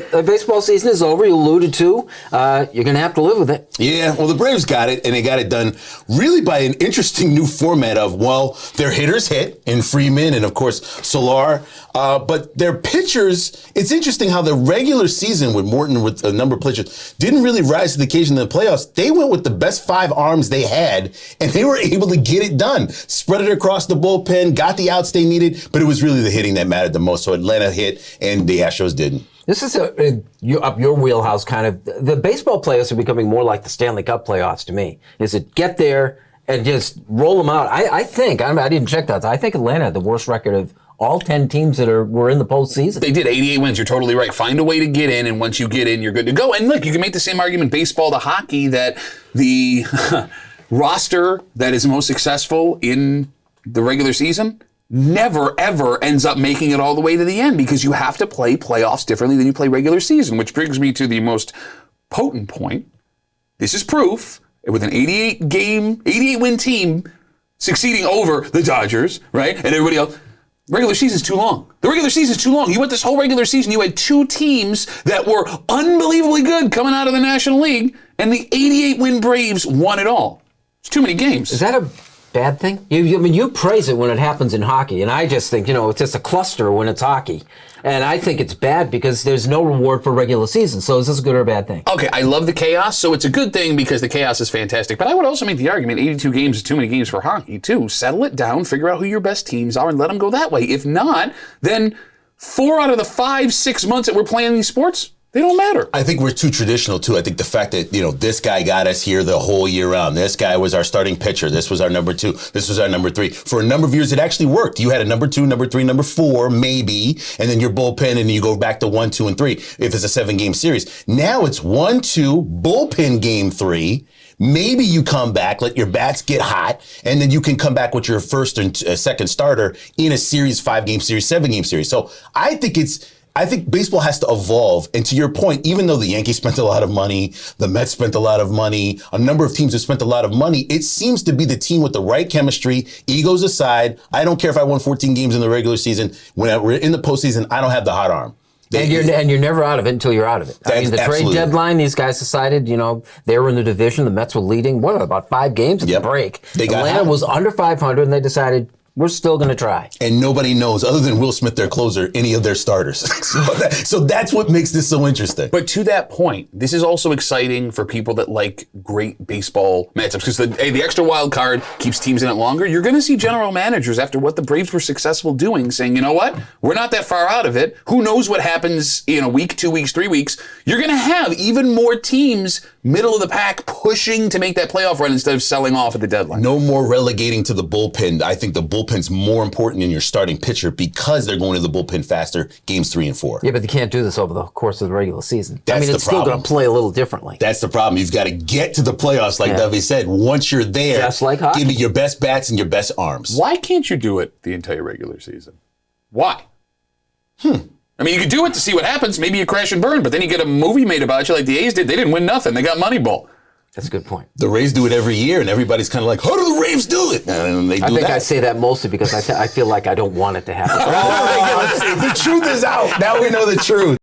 hey, the baseball season is over. You alluded to. You're going to have to live with it. Yeah, well, the Braves got it, and they got it done really by an interesting new format of, well, their hitters hit in Freeman and, of course, Solar. But their pitchers, it's interesting how the regular season with Morton, with a number of pitchers, didn't really rise to the occasion in the playoffs. They went with the best 5 arms they had, and they were able to get it done. Spread it across the bullpen, got the outs they needed, but it was really the hitting that mattered the most. So Atlanta hit, and the Astros didn't. This is up your wheelhouse, kind of. The baseball playoffs are becoming more like the Stanley Cup playoffs to me. Is it get there and just roll them out? I think, I didn't check that. I think Atlanta had the worst record of all 10 teams that were in the postseason. They did 88 wins. You're totally right. Find a way to get in, and once you get in, you're good to go. And look, you can make the same argument baseball to hockey that the roster that is most successful in the regular season never, ever ends up making it all the way to the end because you have to play playoffs differently than you play regular season, which brings me to the most potent point. This is proof with an 88 win team succeeding over the Dodgers, right? And everybody else. Regular season's too long. The regular season's too long. You went this whole regular season, you had 2 teams that were unbelievably good coming out of the National League, and the 88-win Braves won it all. It's too many games. Is that a bad thing? You praise it when it happens in hockey, and I just think, it's just a cluster when it's hockey. And I think it's bad because there's no reward for regular season. So is this a good or a bad thing? Okay, I love the chaos, so it's a good thing because the chaos is fantastic. But I would also make the argument 82 games is too many games for hockey, too. Settle it down, figure out who your best teams are, and let them go that way. If not, then 4 out of the 5-6 months that we're playing these sports, they don't matter. I think we're too traditional, too. I think the fact that, this guy got us here the whole year round. This guy was our starting pitcher. This was our number 2. This was our number 3. For a number of years, it actually worked. You had a number 2, number 3, number 4, maybe, and then your bullpen, and you go back to 1, 2, and 3 if it's a 7-game series. Now it's 1, 2, bullpen game 3. Maybe you come back, let your bats get hot, and then you can come back with your first and second starter in a series, 5-game series, 7-game series. So I think baseball has to evolve. And to your point, even though the Yankees spent a lot of money, the Mets spent a lot of money, a number of teams have spent a lot of money, it seems to be the team with the right chemistry, egos aside. I don't care if I won 14 games in the regular season. When we're in the postseason, I don't have the hot arm. And you're never out of it until you're out of it. I mean, the trade deadline, these guys decided, they were in the division. The Mets were leading, about 5 games at the break. Atlanta was under 500, and they decided, we're still going to try. And nobody knows, other than Will Smith, their closer, any of their starters. So that's what makes this so interesting. But to that point, this is also exciting for people that like great baseball matchups because the extra wild card keeps teams in it longer. You're going to see general managers, after what the Braves were successful doing, saying, you know what? We're not that far out of it. Who knows what happens in a week, 2 weeks, 3 weeks? You're going to have even more teams middle of the pack pushing to make that playoff run instead of selling off at the deadline. No more relegating to the bullpen. I think the bullpen's more important than your starting pitcher because they're going to the bullpen faster games 3 and 4. Yeah, but they can't do this over the course of the regular season. That's it's still going to play a little differently. That's the problem. You've got to get to the playoffs, like Duffy said. Once you're there, just like hockey, give me your best bats and your best arms. Why can't you do it the entire regular season? Why? I mean, you could do it to see what happens. Maybe you crash and burn, but then you get a movie made about you like the A's did. They didn't win nothing. They got Moneyball. That's a good point. The Rays do it every year, and everybody's kind of like, how do the Rays do it? And they do I think that. I say that mostly because I feel like I don't want it to happen. The truth is out. Now we know the truth.